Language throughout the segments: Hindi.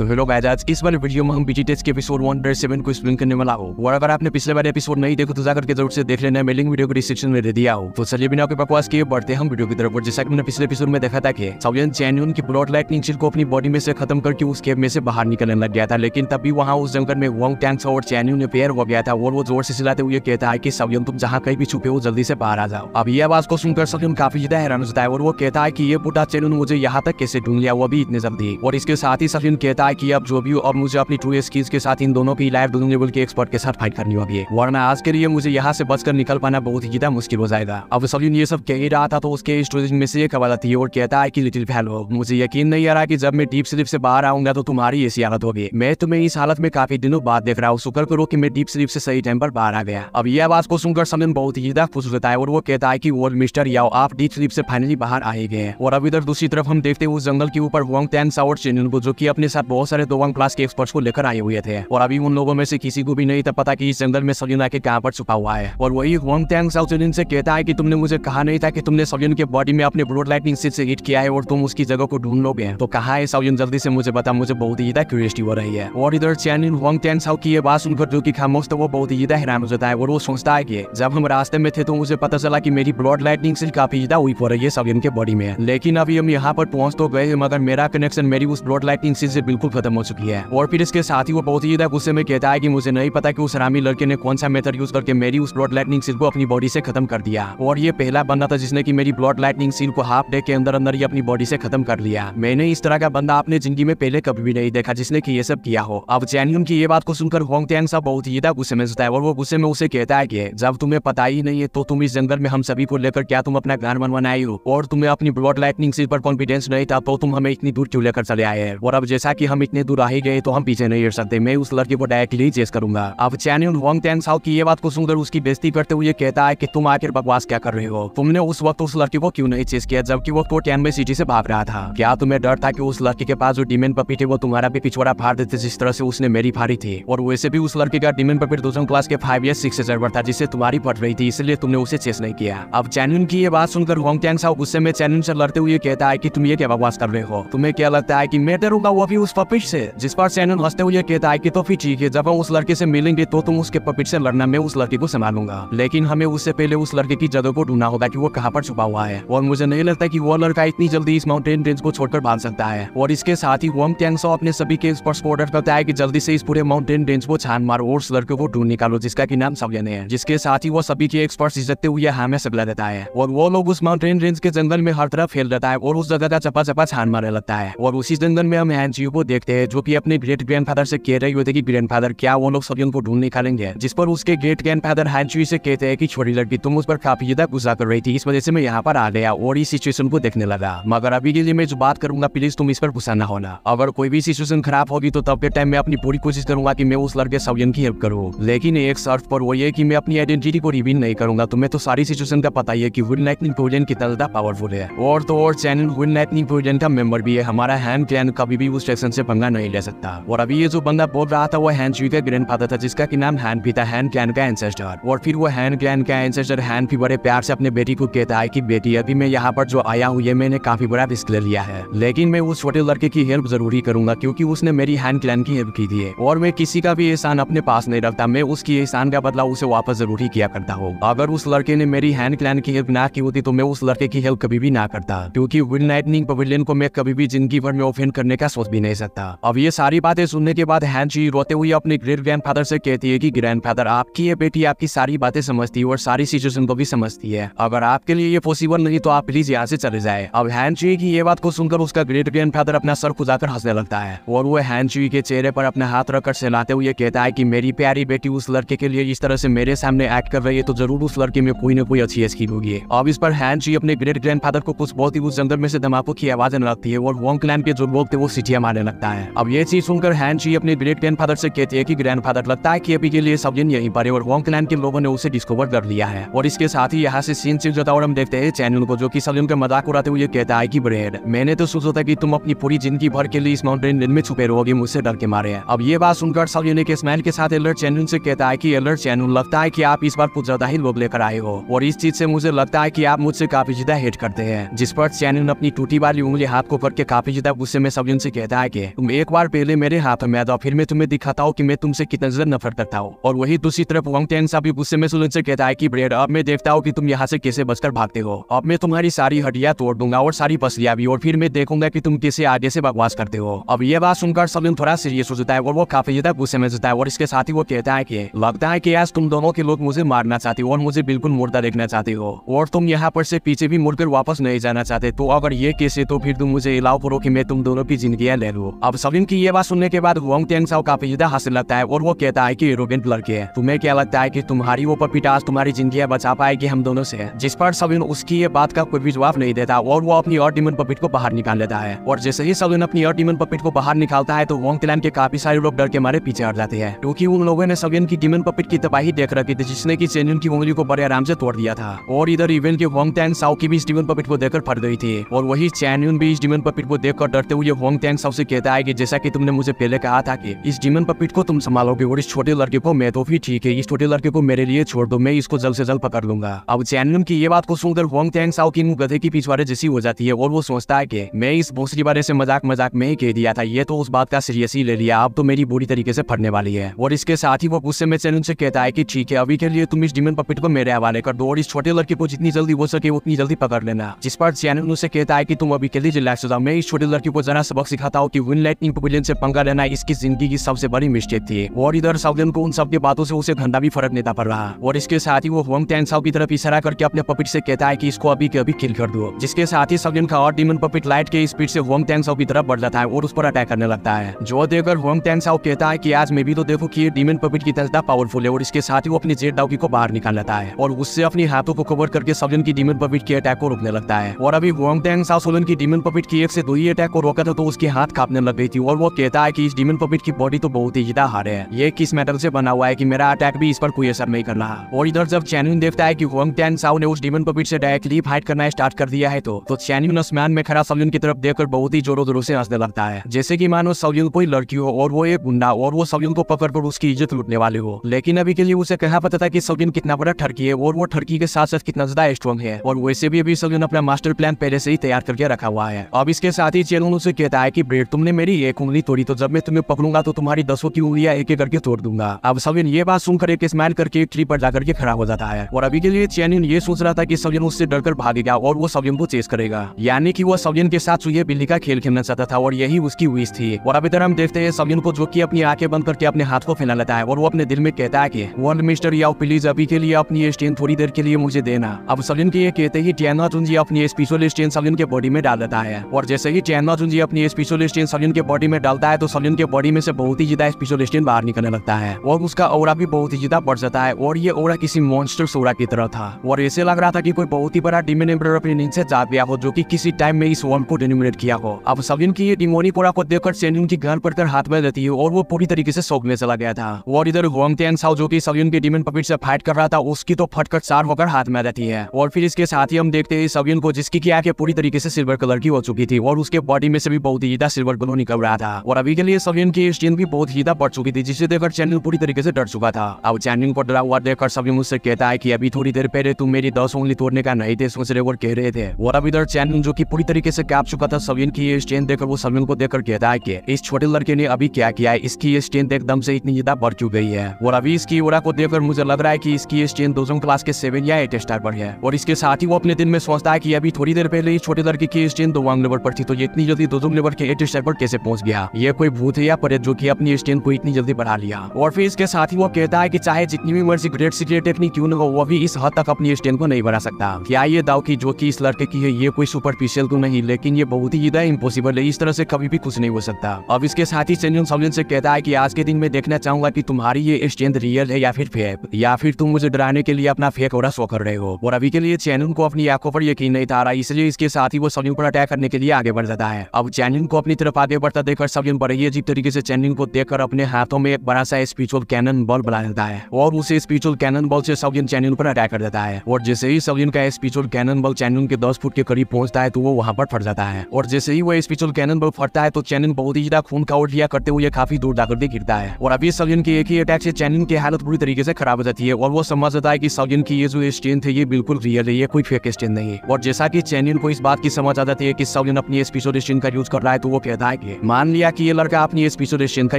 तो हेलो गाइस, आज इस वाले वीडियो में हम बीजीटेस के एपिसोड 107 को एक्सप्लेन करने वाला हूं। और अगर आपने पिछले वाले एपिसोड नहीं देखो तो जाकर के जरूर से देख लेना, मैं लिंक वीडियो को डिस्क्रिप्शन में दे दिया हूं। तो चलिए बिना कोई बकवास किए बढ़ते हम वीडियो की तरफ। और जैसा कि मैंने पिछले एपिसोड में देखा था कि साउयन चैन्यून की ब्लड लाइटनिंग शील्ड को अपनी बॉडी में से खत्म करके उस केव में से बाहर निकलने लग गया था, लेकिन तभी वहां उस जंगल में वोंग टैंक्स और चैन्यून ने पेयर हो गया था और वो जोर से चिल्लाते हुए कहता है कि साउयन तुम जहां कहीं भी छुपे हो जल्दी से बाहर आ जाओ। अब ये आवाज को सुनकर साउयन काफी ज्यादा हैरान हो जाता है और वो कहता है कि ये बूढ़ा चैन्यून मुझे यहाँ तक कैसे ढूंढ लिया, वो भी इतने जल्दी। और इसके साथ ही साउयन कहता है कि अब जो भी हो, अब मुझे अपनी ट्रू स्किल्स के साथ इन दोनों की लाइफ दोनों लेवल के एक्सपर्ट के साथ फाइट करनी होगी, वरना आज के लिए मुझे यहाँ से बचकर निकल पाना बहुत ही ज्यादा मुश्किल हो जाएगा। अब साउयन ये सब कह ही रहा था तो उसके स्टोरेज में से एक आवाज आती है और कहता है कि लिटिल फेलो, मुझे यकीन नहीं आ रहा कि जब मैं डीप स्लीप से बाहर आऊंगा तो तुम्हारी ऐसी हालत होगी। मैं तुम्हें इस हालत में काफी दिनों बाद देख रहा हूँ, शुक्र करो कि मैं डीप स्लीप से सही टाइम पर बाहर आ गया। अब ये आवाज को सुनकर साउयन बहुत ही ज्यादा खुश होता है और वो कहता है कि वो मिस्टर याओ, आप डीप स्लीप से फाइनली बाहर आ ही गए। और अब इधर दूसरी तरफ हम देखते हैं उस जंगल के ऊपर वोंग टैंक्स और चैन्यून को, जो कि अपने साथ बहुत सारे दोवांग क्लास के एक्सपर्ट्स को लेकर आए हुए थे। और अभी उन लोगों में से किसी को भी नहीं था पता कि इस जंगल में साउयन आके कहां पर छुपा हुआ है। और वही वोंग टैंक्स और चैन्यून से कहता है कि तुमने मुझे कहा नहीं था कि तुमने साउयन के बॉडी में अपने ब्लड लाइटनिंग शील्ड से हिट किया है और तुम उसकी जगह को ढूंढ लोगे, तो कहां है साउयन, जल्दी से मुझे बता, मुझे बहुत ही ज्यादा क्यूरियोसिटी हो रही है। और इधर चैन्यून वोंग टैंक्स की ये बात सुनकर जो कि खामोश था वो बहुत ही ज्यादा हैरान हो जाता है और वो सोचता है कि जब हम रास्ते में थे तो मुझे पता चला कि मेरी ब्लड लाइटनिंग शील्ड काफी ज्यादा वीक हो रही है साउयन के बॉडी में, लेकिन अभी हम यहाँ पर पहुंच तो गए मगर मेरा कनेक्शन मेरी उस ब्लड लाइटनिंग शील्ड से बिल्कुल खत्म हो चुकी है। और फिर इसके साथ ही वो बहुत ही ज्यादा गुस्से में कहता है कि मुझे नहीं पता कि उस हरामी लड़के ने कौन सा मेथड यूज करके मेरी उस ब्लड लाइटनिंग शील्ड को अपनी बॉडी से खत्म कर दिया। और ये पहला बंदा था जिसने की मेरी ब्लड लाइटनिंग शील्ड को हाफ डे के अंदर अंदर ही अपनी बॉडी से खत्म कर लिया। मैंने इस तरह का बंदा अपने जिंदगी में पहले कभी भी नहीं देखा जिसने की ये सब किया हो। अब चैन्यून की ये बात को सुनकर वोंग टैंक्स बहुत ही ज्यादा गुस्से में होता है और वो गुस्से में उसे कहता है कि जब तुम्हें पता ही नहीं है तो तुम इस जंगल में हम सभी को लेकर क्या तुम अपना घर बनवाने आई हो, और तुम्हें अपनी ब्लड लाइटनिंग शील्ड पर कॉन्फिडेंस नहीं था तो तुम हमें इतनी दूर क्यों लेकर चले आए। और अब जैसा कि हम इतने दूर आ ही गए तो हम पीछे नहीं हट सकते, मैं उस लड़के को डायरेक्टली चेस करूंगा। अब चैन्यून वोंग टैंक्स की ये बात को सुनकर उसकी बेइज्जती करते हुए कहता है कि तुम आखिर बकवास क्या कर रहे हो, तुमने उस वक्त उस लड़के को क्यों नहीं चेस किया जबकि वो तो टैनबे सिटी से भाग रहा था। क्या तुम्हें डर था कि उस लड़के के पास जो डीमन पपी थे वो तुम्हारा भी पिछवाड़ा फाड़ देते जिस तरह से उसने मेरी फाड़ी थी। और वैसे भी उस लड़के का डीमन पपी 2 क्लास के 5 या 6 से सर्वर था जिससे तुम्हारी फट रही थी, इसलिए तुमने उसे चेस नहीं किया। अब चैन्यून की ये बात सुनकर वोंग टैंक्स गुस्से में चैन्यून से लड़ते हुए कहता है कि तुम ये क्या बकवास कर रहे हो, तुम्हें क्या लगता है कि मैं डरूंगा वो भी उस पपिट से। जिस पर चैन्यून हंसते हुए कहता है कि तो फिर ठीक है, जब हम उस लड़के से मिलेंगे तो तुम उसके पपिट से लड़ना, मैं उस लड़के को संभालूंगा, लेकिन हमें उससे पहले उस लड़के की जगह को ढूंढना होगा कि वो कहां पर छुपा हुआ है। और मुझे नहीं लगता कि वो लड़का इतनी जल्दी इस माउंटेन रेंज को छोड़कर भाग सकता है। और इसके साथ ही वोंग टैंक्स अपने सभी के एक्सपर्ट्स को ऑर्डर करता है कि जल्दी से इस पूरे माउंटेन रेंज को छान मारो और उस लड़के को ढूंढ निकालो जिसका की नाम साउयन है। जिसके साथ ही वो सभी के एक्सपर्ट्स इज्जतते हुए हमें सगला देता है और वो लोग उस माउंटेन रेंज के जंगल में हर तरफ फैल रहता है और उस जगह का चपा चपा छान मारने लगता है। और उसी जंगल में हम हैंचियो को देखते हैं जो कि अपने ग्रेट ग्रैंडफादर से कह रही होती कि ग्रैंडफादर क्या वो लोग साउयन को ढूंढ निकालेंगे। जिस पर उसके ग्रेट ग्रैंडफादर हैंचियो से कहते हैं कि छोटी लड़की तुम उस पर काफी ज्यादा गुस्सा कर रही थी, इस वजह से मैं यहाँ पर आ गया और इस सिचुएशन को देखने लगा, मगर अभी के लिए मैं जो बात करूंगा प्लीज तुम इस पर गुस्सा ना होना। अगर कोई भी सिचुएशन खराब होगी तो तब के टाइम में अपनी पूरी कोशिश करूंगा कि मैं उस लड़के साउयन की हेल्प करूं, लेकिन एक शर्त पर, वो ये कि मैं अपनी आइडेंटिटी को रिवील नहीं करूंगा। तुम्हें तो सारी सिचुएशन का पता ही है कि विंड लाइटनिंग पवेलियन कितना ज्यादा पावरफुल है। और तो और चैन्यून विंड लाइटनिंग पवेलियन का मेंबर भी है, हमारा हैन क्लैन कभी भी उस सेक्शन से पंगा नहीं ले सकता। और अभी ये जो बंदा बोल रहा था वो हैंचियो का ग्रैंडफादर था जिसका की नाम हैन भी था, हैन क्लैन का एंसेस्टर। और फिर वो हैन क्लैन का एंसेस्टर हैन भी बड़े प्यार से अपने बेटी को कहता है कि बेटी अभी मैं यहाँ पर जो आया हूँ ये मैंने काफी बड़ा रिस्क ले लिया है, लेकिन मैं उस छोटे लड़के की हेल्प जरूरी करूंगा क्योंकि उसने मेरी हैन क्लैन की हेल्प की थी। और मैं किसी का भी एहसान अपने पास नहीं रखता, मैं उसकी एहसान का बदला उसे वापस जरूर किया करता हूँ। अगर उस लड़के ने मेरी हैन क्लैन की हेल्प ना की होती तो मैं उस लड़के की हेल्प कभी भी ना करता, क्योंकि विंड लाइटनिंग पवेलियन को मैं कभी भी जिंदगी भर में ऑफेंड करने का सोच भी नहीं सकता। अब ये सारी बातें सुनने के बाद हैंचियो रोते हुए अपने ग्रेट ग्रैंडफादर से कहती है कि ग्रैंडफादर आपकी ये बेटी आपकी सारी बातें समझती है और सारी सिचुएशन को भी समझती है, अगर आपके लिए ये पॉसिबल नहीं तो आप प्लीज यहाँ से चले जाए। अब हैंचियो की ये बात को सुनकर उसका ग्रेट ग्रैंडफादर अपना सर खुजाकर हंसने लगता है और वो हैंचियो के चेहरे पर अपना हाथ रखकर सहलाते हुए कहता है कि मेरी प्यारी बेटी उस लड़के के लिए इस तरह से मेरे सामने एक्ट कर रही है तो जरूर उस लड़के में कोई न कोई अच्छी स्किल होगी। अब इस पर हैंचियो अपने ग्रेट ग्रैंडफादर को कुछ बहुत ही उस जंगल में से धमाकों की आवाज आने लगती है और वोंग क्लैन के जो लोग थे वो सीटियां मारने लगता है। अब ये चीज सुनकर हैंचियो अपने ग्रेट ग्रैंडफादर से कहती है कि ग्रैंडफादर लगता है कि अभी के लिए साउयन यहीं पर है और वोंग क्लैन के लोगों ने उसे डिस्कवर कर लिया है। और इसके साथ ही यहाँ से सीन चेंज होता है और हम देखते हैं चैन्यून को जो कि साउयन का मजाक उड़ाते हुए कहता है कि ब्रेड मैंने तो सोचा था कि तुम अपनी पूरी जिंदगी भर के लिए इस माउंटेन रेंज में छुपे रहोगे मुझसे डर के मारे। अब ये बात सुनकर साउयन एक स्माइल के साथ एलर्ट चैन्यून से कहता है कि एलर्ट चैन्यून लगता है कि आप इस बार कुछ ज्यादा ही लोग लेकर आए हो और इस चीज से मुझे लगता है कि आप मुझसे काफी ज्यादा हेट करते हैं। जिस पर चैन्यून अपनी टूटी वाली उंगली हाथ को करके काफी ज्यादा गुस्से में साउयन से कहता है कि तुम एक बार पहले मेरे हाथ में आ जाओ, फिर मैं तुम्हें दिखाता हूँ कि मैं तुमसे कितना ज्यादा नफरत करता हूँ। और वही दूसरी तरफ वांग टेंग भी गुस्से में सुलन से कहता है कि ब्रेड, अब मैं देखता हूँ कि तुम यहाँ से कैसे बचकर भागते हो। अब मैं तुम्हारी सारी हड्डियां तोड़ दूंगा और सारी पसलियां भी, और फिर मैं देखूंगा कि तुम कैसे आगे से बकवास करते हो। अब ये बात सुनकर सलिन थोड़ा सीरियस हो जाता है और वो काफी ज्यादा गुस्से में जाता है। और इसके साथ ही वो कहता है कि लगता है कि आज तुम दोनों के लोग मुझे मारना चाहते हो और मुझे बिल्कुल मुर्दा देखना चाहते हो, और तुम यहाँ पर से पीछे भी मुड़कर वापस नहीं जाना चाहते। तो अगर ये केस है तो फिर तुम मुझे अलाउ करो कि मैं तुम दोनों की जिंदगियां ले लूं। अब सलिन की ये बात सुनने के बाद वांग टेंग काफी ज्यादा हंसने लगता है और वो कहता है कि एरोगेंट लड़के है, तुम्हें क्या लगता है कि तुम्हारी वो पपीट आज तुम्हारी जिंदगियां बचा पाएगी हम दोनों से? जिस पर सलिन उसकी ये बात का कोई भी जवाब नहीं देता और वो अपनी और डीमन पपीट को बाहर निकाल लेता है। और जैसे ही सलिन अपनी और डीमन पपीट को बाहर निकालता है तो वांग टेलन के काफी सारे लोग डर के मारे पीछे हट जाते हैं, क्योंकि उन लोगों ने सलिन की डीमन पपीट की तबाही देख रखी थी, जिसने की चेन्युन की उंगली को बड़े आराम से तोड़ दिया था। और इधर इवेंट के वांग टेंग की भी इस डीमन पपीट को देखकर फट गई थी, और वही चेन्युन भी इस डीमन पपीट को देखकर डरते हुए वांग टेंग से कहता है कि जैसा कि तुमने मुझे पहले कहा था कि इस डीमन पपीट को तुम संभालोगे और इस छोटे लड़के को मैं तो फिर ठीक है, इस छोटे लड़के को मेरे लिए छोड़ दो, मैं इसको जल्द से जल्द पकड़ लूंगा। अब चेन्युन की ये बात को सुनकर वांग टेंग की मुंह गधे की पिछवाड़े जैसी हो जाती है और वो सोचता है कि मैं इस भोसड़ी बारे से मजाक में ही कह दिया था, ये तो उस बात का सीरियस ही ले लिया, अब तो मेरी बुरी तरीके से फटने वाली है। और इसके साथ ही वो गुस्से में चेन्युन से कहता है कि ठीक है, अभी के लिए तुम इस डीमन पपीट को मेरे हवाले कर दो और इस छोटे लड़के को जितनी जल्दी हो सके उतनी जल्दी पकड़ लेना। जिस पर चेन्युन उसे कहता है कि तुम अभी के लिए रिलैक्स हो जाओ, मैं इस छोटे लड़के को जरा सबक सिखाता हूँ कि विन लाइटनिंग पवेलियन से पंगा लेना इसकी जिंदगी की सबसे बड़ी मिस्टेक थी। और इधर सलिन को उन सब की बातों से उसे घंटा भी फर्क नहीं पड़ रहा। और इसके साथ ही वो वांग टेंग की तरफ इशारा करके अपने पपीट से कहता है कि इसको अभी के अभी किल कर दो। जिसके साथ ही सलिन का और डीमन पपीट लाइट के स्पीड से वांग टेंग की तरफ बढ़ जाता है और उस पर अटैक करने लगता है। जो देखकर वांग टेंग कहता है कि आज मैं भी तो देखो कि ये डीमन पपीट की तरह पावरफुल है। और इसके साथ ही वो अपनी जेट डाउकी को बाहर निकाल लेता है और उससे अपनी हाथों को कवर करके सलिन की डीमन पपीट के अटैक को रोकने लगता है। और अभी वांग टेंग सलिन की डीमन पपीट की एक से दो ही अटैक को रोका था तो उसके हाथ कांपने लग गई थी। और वो कहता है कि इस डीमन पपीट की बॉडी तो बहुत ही ज्यादा हार्ड है, ये किस मेटल से बना हुआ है कि मेरा अटैक भी इस पर कोई असर नहीं कर रहा। और इधर जब चेन्युन देखता है कि वांग टेंग ने उस डीमन पपीट से डायरेक्टली फाइट करना स्टार्ट कर दिया है तो चेन्युन आसमान में खड़ा सलिन की तरफ देखकर बहुत ही जोरों जोरों से हंसने लगता है, जैसे कि मानो सलिन कोई लड़की हो और वो एक गुंडा और वो सलिन को पकड़कर उसकी इज्जत लूटने वाले हो। लेकिन अभी के लिए उसे कहा पता था कि सलिन कितना बड़ा ठरकी है और वो ठरकी के साथ साथ कितना ज्यादा स्ट्रॉन्ग है। और वैसे भी अभी सलिन अपना मास्टर प्लान पहले से ही तैयार करके रखा हुआ है। अब इसके साथ ही चेन्युन उसे कहता है कि ब्रेड, तुमने मेरी एक उंगली तोड़ी तो जब मैं तुम्हें पकड़ूंगा तो तुम्हारी 10 की उंगलियां एक एक करके तोड़ दूंगा। अब सलिन ये बात सुनकर एक स्माइल करके एक ट्री पर जाकर के खड़ा हो जाता है। और अभी के लिए चेन्युन ये सोच रहा था कि सलिन उससे डरकर भागेगा और वो सलिन को चेस करेगा, यानी कि वो सलिन के साथ चूहे बिल्ली का खेल खेलना चाहता था और यही उसकी विश थी। और अभी तरह हम देखते हैं सलिन को जो कि अपनी आंखें बंद करके अपने हाथ को फैला लेता है और वो अपने दिल में कहता है कि वर्ल्ड मिस्टर याओ प्लीज अभी के लिए अपनी स्टेन थोड़ी देर के लिए मुझे देना। अब सलिन के ये कहते ही टियाना चुंजी अपनी स्पेशल स्टेन सलिन के बॉडी में डाल देता है। और जैसे ही टियाना चुंजी अपनी स्पेशल स्टेन सलिन के बॉडी में डालता है तो सलिन के बॉडी में से बहुत ही ज्यादा स्पेशल स्टेन बाहर निकलने लगता है और उसका ऑरा भी बहुत ही ज्यादा बढ़ जाता है। और ये ऑरा किसी मॉन्स्टर ऑरा की तरह था और ऐसे लग रहा था कि कोई बहुत ही बड़ा डीमन एम्परर अपने नींद से जाग गया हो जो कि किसी टाइम में इस वर्म को डेनिमिनेट किया हो। अब सलिन की ये डिमोनिक ऑरा को देखकर चेन्युन की गाल पड़कर हाथ में रहती है और वो पूरी तरीके से शौक में चला गया था। और इधर वांग टेंग जो कि सलिन के डीमन पपीट से फाइट कर रहा था उसकी तो फटकर 4 होकर हाथ में रहती है। और फिर इसके साथ ही हम देखते हैं सलिन को जिसकी की आंखें पूरी तरीके से सिल्वर कलर की हो चुकी थी और उसके बॉडी में से भी बहुत ही ज्यादा सिल्वर ग्लो निकल रहा था। और अभी के लिए सलिन की स्किन भी बहुत ज्यादा बढ़ चुकी थी जिसे देखकर चेन्युन पूरी तरीके से डर चुका था। अब चेन्युन को डरा हुआ देखकर सलिन मुझसे कहता है कि अभी थोड़ी देर पहले तुम मेरी 10 उंगली तोड़ने का नहीं थे सोच रहे और कह रहे थे। और अब इधर चेन्युन जो कि पूरी तरीके से कांप चुका था सलिन की ये स्ट्रेंथ देखकर वो सलिन को देखकर कहता है कि इस छोटे लड़के ने अभी क्या किया है, इसकी ये स्ट्रेंथ एकदम से इतनी ज्यादा बढ़ चुकी गई है। और अभी इसकी ऑरा को देखकर मुझे लग रहा है कि इसकी ये स्ट्रेंथ दोजों क्लास के 7 या 8 स्टार पर है। और इसके साथ ही वो अपने दिन में सोचता है कि अभी थोड़ी देर पहले इस छोटे लड़के की स्ट्रेंथ 2 लेवल पर थी तो ये इतनी जल्दी 2 लेवल के 8 स्टार पर कैसे पहुंच गया, ये कोई भूत है या प्रेत जो कि अपनी स्ट्रेंथ को इतनी जल्दी बढ़ा लिया। और फिर इसके साथ ही वो कहता है कि चाहे जितनी भी मर्जी ग्रेट सीक्रेट टेक्निक क्यों न हो वो भी इस हद तक अपनी स्ट्रेंथ को नहीं बढ़ा सकता। क्या ये दाव की जो कि इस लड़के की है ये कोई सुपरफिशियल तो नहीं लेकिन ये बहुत ही ज्यादा इम्पॉसिबल है, इस तरह से कभी भी कुछ नहीं हो सकता। अब इसके साथ ही चेन्युन सलिन से कहता है कि आज के दिन में देखना चाहूंगा कि तुम्हारी ये स्ट्रेंथ रियल है या फिर फेक, या फिर तुम मुझे डराने के लिए अपना फेक ऑरा शो कर रहे हो। और अभी के लिए चेन्युन को अपनी आंखों पर यकीन नहीं था रहा, इसलिए इसके साथ ही वो सलिन पर अटैक करने के लिए आगे बढ़ जाता है। अब चेन्युन को अपनी तरफ आगे बढ़ता देखकर सलिन बड़े ही अजीब तरीके से चेन्युन को देखकर अपने हाथों में एक बड़ा सा स्पिरिचुअल कैनन बॉल बना देता है और उसे स्पिरिचुअल कैनन बॉल से सलिन चेन्युन पर अटैक कर देता है। और जैसे ही सलिन का स्पिरिचुअल कैनन बॉल चेन्युन के 10 फुट के करीब पहुंचता है तो वो वहां पर फट जाता है। और जैसे ही वो स्पिरिचुअल कैनन बॉल फटता है तो चेन्युन बहुत ही ज्यादा खून का उल्टियां करते हुए काफी दूर जाकर गिरता है। और अभी सलिन के एक ही अटैक से चेन्युन की हालत पूरी तरीके से खराब हो जाती है और वो समझ जाता है कि सलिन की ये जो स्ट्रेंथ है ये बिल्कुल रियल है, ये कोई फेक स्ट्रेंथ नहीं है। और जैसा कि चेन्युन को इस बात की समझ आ जाती है कि सलिन अपनी स्पिरिचुअल स्ट्रेंथ का यूज कर रहा है तो वो कहता आएंगे। मान लिया कि ये लड़का अपनी स्पेशल स्ट्रेंथ का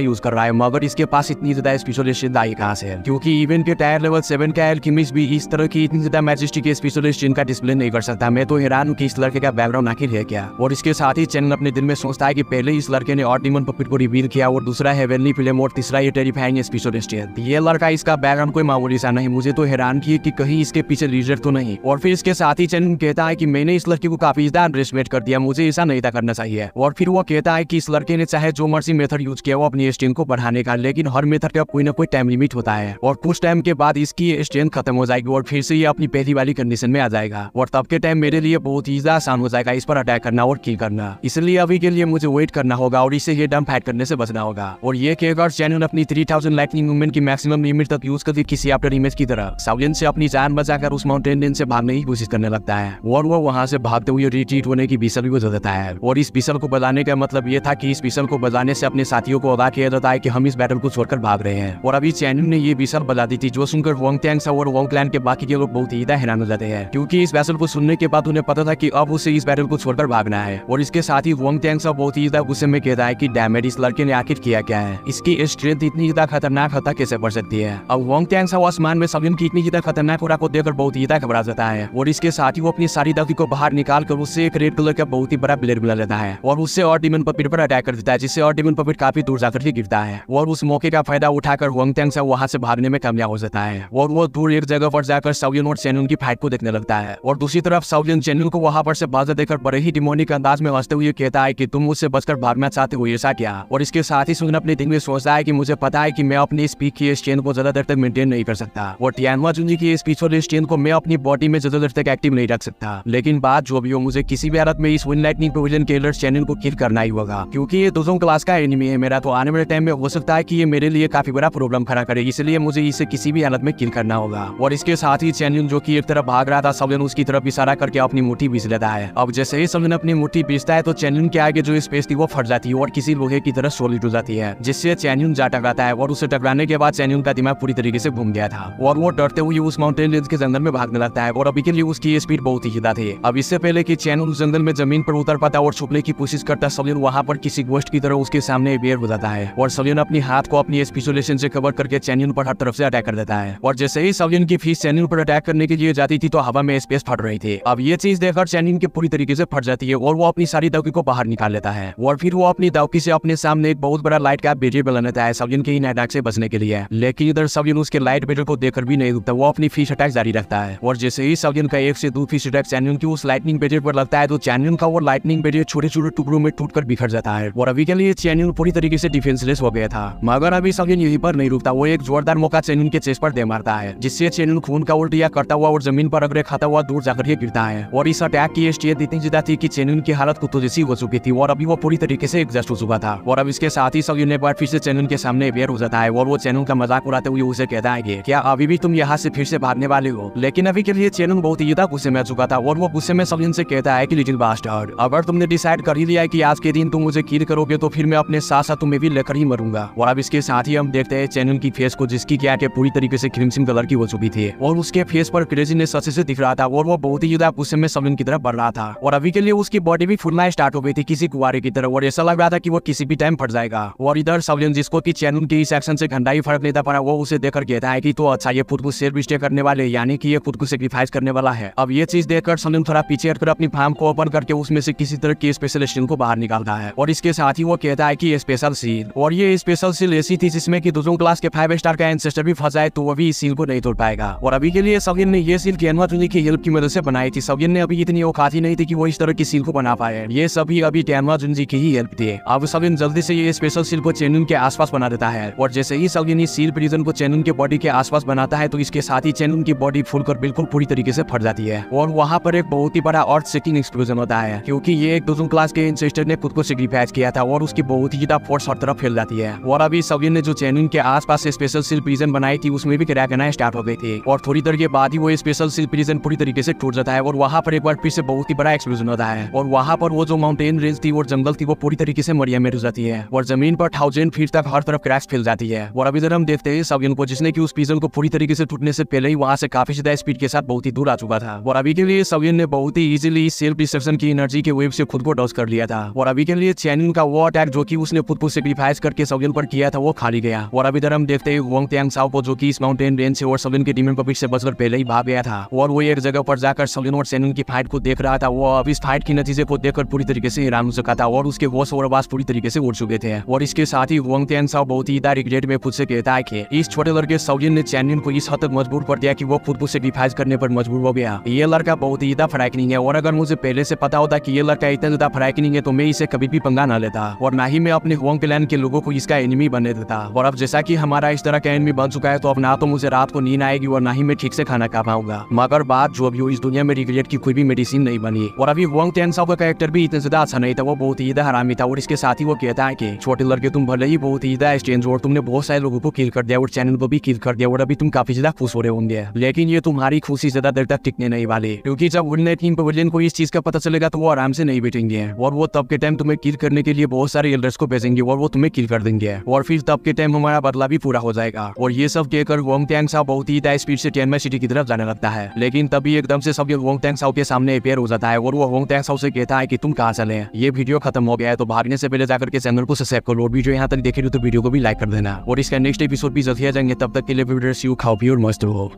यूज कर रहा है, मगर इसके पास इतनी ज्यादा स्पेशल स्ट्रेंथ आई कहां से? क्योंकि इवन के टायर लेवल 7 का एल्केमिस्ट भी इस तरह की इतनी ज्यादा मैजेस्टिक स्पेशल स्ट्रेंथ का डिस्प्ले नहीं कर सकता। मैं तो हैरान हूं कि इस लड़के का बैकग्राउंड आखिर है क्या। और इसके साथ ही चैनल अपने दिल में सोचता है कि पहले इस लड़के ने और डीमन पपेट को रिवील किया, और दूसरा हेवनली फिल्म, और तीसरा ये टेरिफाइंग स्पेशल स्ट्रेंथ। ये लड़का, इसका बैकग्राउंड कोई मामूली सा नहीं। मुझे तो हैरान की कि कहीं इसके पीछे लीडर तो नहीं। और फिर इसके साथ ही चैनल कहता है कि मैंने इस लड़के को काफी ज्यादा अंडरएस्टिमेट कर दिया, मुझे ऐसा नहीं था करना चाहिए। और फिर वो कहता है कि इस लड़के ने चाहे जो मर्जी मेथड यूज किया वो अपनी स्ट्रेंथ को बढ़ाने का, लेकिन हर मेथड का कोई ना कोई टाइम लिमिट होता है, और कुछ टाइम के बाद इसकी स्ट्रेंथ खत्म हो जाएगी और फिर से ये अपनी पहली वाली कंडीशन में आ जाएगा। और तब के टाइम मेरे लिए बहुत ही आसान हो जाएगा इस पर अटैक करना और किल करना। इसलिए अभी के लिए मुझे वेट करना होगा और इसे ये डम फाइट करने से बचना होगा। और ये कहकर चैनल अपनी 3000 लाइटनिंग मूवमेंट की मैक्सिमम लिमिट तक यूज करके किसी आफ्टर इमेज की तरह साउलिन से अपनी जान बचाकर उस माउंटेन रेंज से भागने की कोशिश करने लगता है। और वो वहां से भागते हुए रिट्रीट होने की बिसल भी बजा देता है। और इस बिसल को बजाने का मतलब ये था कि इस बिसल को बजाने से अपने साथियों को आगाह किया जाता है कि हम इस बैटल को छोड़कर भाग रहे हैं। और अभी चैनल ने ये बिसल बजा दी थी, जो सुनकर वोंग टैंग और वोंग क्लैन के बाकी के लोग बहुत ही हैरान हो जाते हैं, क्योंकि इस बैटल को सुनने के बाद उन्हें पता था कि अब उसे इस बैटल को छोड़कर भागना है। और इसके साथ ही वोंग टैंग बहुत ही गुस्से में कहता है कि डैमेज इस लड़के ने आखिर किया क्या है, इसकी स्ट्रेंथ इतनी ज्यादा खतरनाक हता कैसे पड़ सकती है। अब वोंग टैंग आसमान में साउलिन की इतनी ज्यादा खतरनाक हो को देखकर बहुत ही घबरा जाता है। और इसके साथ ही वो अपनी सारी ताकत को बाहर निकाल कर उससे एक रेड कलर का बहुत ही बड़ा ब्लेड मिला लेता है और उससे और डीमन पपेट पर अटैक कर देता है, जिससे और डीमन पपेट काफी दूर जाकर के गिरता है। और उस मौके का फायदा उठाकर वोंग टैंग वहां से भागने में कामयाब हो जाता है और वो दूर एक जगह पर जाकर साउलिन और चैनल की फाइट को देखने लगता है। और दूसरी तरफ साउलिन चैनल को वहां पर से भागते देखकर बड़े ही डिमोनिक अंदाज में हंसते हुए कहता है कि तुम मुझसे बचकर भागना चाहते हो, ऐसा क्या? और इसके साथ ही सुन अपने दिल में सोचता है कि मुझे पता है कि मैं अपनी स्पीक की स्ट्रेंथ को ज्यादा देर तक मेंटेन नहीं कर सकता, और टियानवा जुंजी की स्पिरिचुअल स्ट्रेंथ को मैं अपनी बॉडी में ज्यादा देर तक एक्टिव नहीं रख सकता। लेकिन बात जो भी हो, मुझे किसी भी हालत में इस विन लाइटनिंग प्रोविजन के एलर्ट चैनल को किल करना ही होगा, क्योंकि ये दोजों क्लास का एनिमी है मेरा। तो आने वाले टाइम में हो सकता है कि ये मेरे लिए काफी बड़ा प्रॉब्लम खड़ा करे, इसलिए मुझे इसे किसी भी हालत में किल करना होगा। और इसके साथ ही चैनल जो कि एक तरफ भाग रहा था, साउलिन उसकी तरफ इशारा करके अपनी मुट्ठी बीस लेता है। अब जैसे ही साउलिन अपनी मुट्ठी बीसता है तो चैनल के आगे जो स्पेस थी वो फट जाती है और किसी लोहे की तरह सॉलिड हो जाती है, जिससे चैनल जा टकराता है। और उसे टकराने के बाद चैनल का दिमाग पूरी तरीके से घूम गया था और वो डरते हुए उस माउंटेन रेंज के जंगल में भागने लगता है। और अभी के लिए उसकी स्पीड बहुत ही ज्यादा थी। अब इससे पहले कि चैनल उस जंगल में जमीन पर उतर पाता और छुपने की कोशिश करता, साउलिन वहां पर किसी गोश्त की तरह उसके सामने बेर हो जाता है और साउलिन अपनी हाथ को अपनी स्पेशलाइजेशन से कवर करके चैनल पर हर तरफ से अटैक कर देता है। और जैसे ही साउलिन की फिश चैनल पर अटैक करने के लिए जाती थी तो हवा में स्पेस फट रही थी। अब ये चीज देखकर चैनल की पूरी तरीके से फट जाती है और वो अपनी सारी दावकी को बाहर निकाल लेता है। और फिर वो अपनी दावकी से अपने सामने एक बहुत बड़ा लाइट का बैरियर बना लेता है साउलिन के इन अटैक से बचने के लिए। लेकिन इधर साउलिन उसके लाइट बैरियर को देखकर भी नहीं रुकता, वो अपनी फिश अटैक जारी रखता है। और जैसे ही साउलिन का एक से दो फिश अटैक चैनल की उस लाइटनिंग बैरियर पर लगता है तो चैनल का वो लाइटनिंग बैरियर छोटे छोटे टुकड़ों में टूटकर बिखर जाता है। और अभी के लिए चैनल पूरी तरीके से डिफेंसलेस हो गया था। मगर अभी साउलिन यहीं पर नहीं रुकता, वो एक जोरदार मौका चैनल के चेस्ट पर दे मारता है, जिससे चैनल खून का उल्टिया करता हुआ और जमीन पर अगरे खाता हुआ दूर जाकर के गिरता है। और इस अटैक की स्ट्रेंथ इतनी ज्यादा थी कि चैनल की हालत कुत्तों जैसी हो चुकी थी और अभी वो पूरी तरीके से एग्जॉस्ट हो चुका था। और अब इसके साथ ही साउलिन एक बार फिर से चैनल के सामने अवेयर हो जाता है और वो चैनल का मजाक उड़ाते हुए उसे कहता है कि क्या अभी भी तुम यहाँ से फिर से भागने वाले हो? लेकिन अभी के लिए चैनल बहुत ही ज्यादा गुस्से में आ चुका था और वो गुस्से में साउलिन से कहता है कि लिटिल बास्टर्ड, अगर तुमने डिसाइड कर ही लिया है कि आज के दिन तुम मुझे किल करोगे तो फिर मैं अपने साथ साथ तुम्हें भी लेकर ही मरूंगा। और अब इसके साथ ही हम देखते हैं चैनल की फेस को, जिसकी क्या के पूरी तरीके से क्रिम्सन कलर की हो चुकी थी और उसके फेस पर क्रेजीनेस अच्छे से दिख रहा था और वो बहुत ही ज्यादा गुस्से में साउलिन की तरफ बढ़ रहा था। और अभी के लिए उसकी बॉडी भी फूलना स्टार्ट हो गई थी किसी कुआरे की तरह और ऐसा लग रहा था कि वो किसी भी टाइम फट जाएगा। और इधर साउलिन, जिसको कि चैनल के इस एक्शन से घंटा ही फर्क नहीं था पड़ा, वो उसे देखकर कहता है कि तो अच्छा ये खुद को सेल्फ स्टे करने वाले, यानी कि ये खुद को सेक्रीफाइस करने वाला है। अब ये चीज देखकर साउलिन थोड़ा पीछे हटकर अपनी फार्म को ओपन करके उसमें से किसी तरह की स्पेशल स्टील को बाहर निकालता है और इसके साथ ही वो कहता है कि ये स्पेशल सील, और ये स्पेशल सील ऐसी थी जिसमें कि दूसरों क्लास के 5 स्टार का एंसेस्टर भी फंस जाए तो वो भी इस सील को नहीं तोड़ पाएगा। और अभी के लिए साउलिन ने ये सील टियानवा जुंजी की हेल्प की मदद से बनाई थी। साउलिन ने अभी इतनी औकात ही नहीं थी कि वो इस तरह की सील को बना पाए, ये सभी अभी टियानवा जुंजी की ही हेल्प थी। अब साउलिन जल्दी से ये स्पेशल सील को चैनल के आसपास बना देता है और जैसे ही साउलिन इस सील प्रिजन को चैनल के बॉडी के आसपास बनाता है तो इसके साथ ही चैनल की बॉडी फूलकर बिल्कुल पूरी तरीके से फट जाती है और वहां पर एक बहुत ही बड़ा अर्थ शेकिंग एक्सप्लोजन होता है, क्योंकि ये एक दूसरों क्लास के एंसेस्टर ने खुद को सेक्रीफाइस किया था और उसकी बहुत ही ज्यादा फोर्स हर तरफ फैल जाती है। और अभी साउलिन ने जो चैनल के आसपास स्पेशल सील प्रिजन बनाई थी उसमें भी क्रैक आना स्टार्ट हो गई थी और थोड़ी देर के बाद ही वो स्पेशल सील प्रिजन पूरी तरीके से टूट जाता है और वहां पर एक बार फिर से बहुत ही बड़ा एक्सप्लोजन होता है और वहां पर वो जो माउंटेन रेंज थी और जंगल थी वो पूरी तरीके से मरिया में हो जाती है और जमीन पर 1000 फीट तक हर तरफ क्रैक्स फैल जाती है। और अभी जरा हम देखते हैं साउलिन को, जिसने कि उस प्रिजन को पूरी तरीके से टूटने से पहले ही वहां से काफी ज्यादा स्पीड के साथ बहुत ही दूर आ चुका था। और अभी के लिए साउलिन ने बहुत ही इजीली सेल्फ डिस्ट्रक्शन की एनर्जी के वेव से खुद को डॉज कर लिया था और अभी के फाइनली चैनिन का वो अटैक जो कि उसने खुद को सेक्रीफाइस करके सौलिन पर किया था वो खाली गया। और अब इधर हम देखते हैं वोंग त्यांगसाओ को जो कि इस माउंटेन रेंज से और सौलिन के डीमन पब्लिक से बचकर पहले ही भाग गया था और वो एक जगह पर जाकर सौलिन और चैनिन की फाइट को देख रहा था। वो अब इस फाइट के नतीजे को देखकर पूरी तरीके से हैरान हो चुका था और उसके होश और आवाज पूरी तरीके से उड़ चुके थे। और इसके साथ ही वोंग त्यांगसाओ बहुत ही रिग्रेट में खुद से कहता है कि इस छोटे लड़के सौलिन ने चैनिन को इस हद तक मजबूर कर दिया कि वो खुद को सेक्रीफाइस करने पर मजबूर हो गया। ये लड़का बहुत ही फ्रैंकनिंग है और अगर मुझे पहले से पता होता कि ये लड़का इतना ज्यादा फ्रैंकनिंग है तो मैं इसे कभी भी पंगा ना लेता और ना ही मैं अपने होंग क्लैन के लोगों को इसका एनिमी बनने देता। और अब जैसा कि हमारा इस तरह का एनिमी बन चुका है तो अब ना तो मुझे रात को नींद आएगी और ना ही मैं ठीक से खाना खा पाऊंगा। मगर बात जो भी हो, इस दुनिया में रिग्रेट की कोई भी मेडिसिन नहीं बनी। और अभी वोंग त्यांगसाओ का कैरेक्टर भी इतना ज्यादा अच्छा नहीं था, वो बहुत ही हरामी था। और इसके साथ ही वो कहता है कि छोटे लड़के तुम भले ही बहुत ही स्ट्रेंज और तुमने बहुत सारे लोगों को किल कर दिया और चैनल को भी किल कर दिया और अभी तुम काफी ज्यादा खुश हो रहे होंगे, लेकिन ये तुम्हारी खुशी ज्यादा देर तक टिकने नहीं वाली, क्योंकि जब विलन टीम पवेलियन को इस चीज का पता चलेगा तो वो आराम से नहीं बैठेंगे और वो तब के टाइम तुम्हें किल करने के लिए बहुत सारे एल्डर्स को भेजेंगे और वो तुम्हें किल कर देंगे और फिर तब के टाइम हमारा बदला भी पूरा हो जाएगा। और ये सब कहकर वोंग त्यांगसाओ बहुत ही स्पीड से टियानमेन सिटी की तरफ जाने लगता है, लेकिन तभी एकदम से सब वोंग त्यांगसाओ के सामने अपेयर हो जाता है और वो वोंग त्यांगसाओ से कहता है कि तुम कहाँ चले। ये वीडियो खत्म हो गया है तो भागने से पहले जाकर के चैनल को सब्सक्राइब करो और वीडियो यहाँ तक देखे तो वीडियो को भी लाइक कर देना और इसका नेक्स्ट एपिसोड भी जल्दी आ जाएंगे। तब तक के लिए वीडियो खाओ पी और मस्त रहो।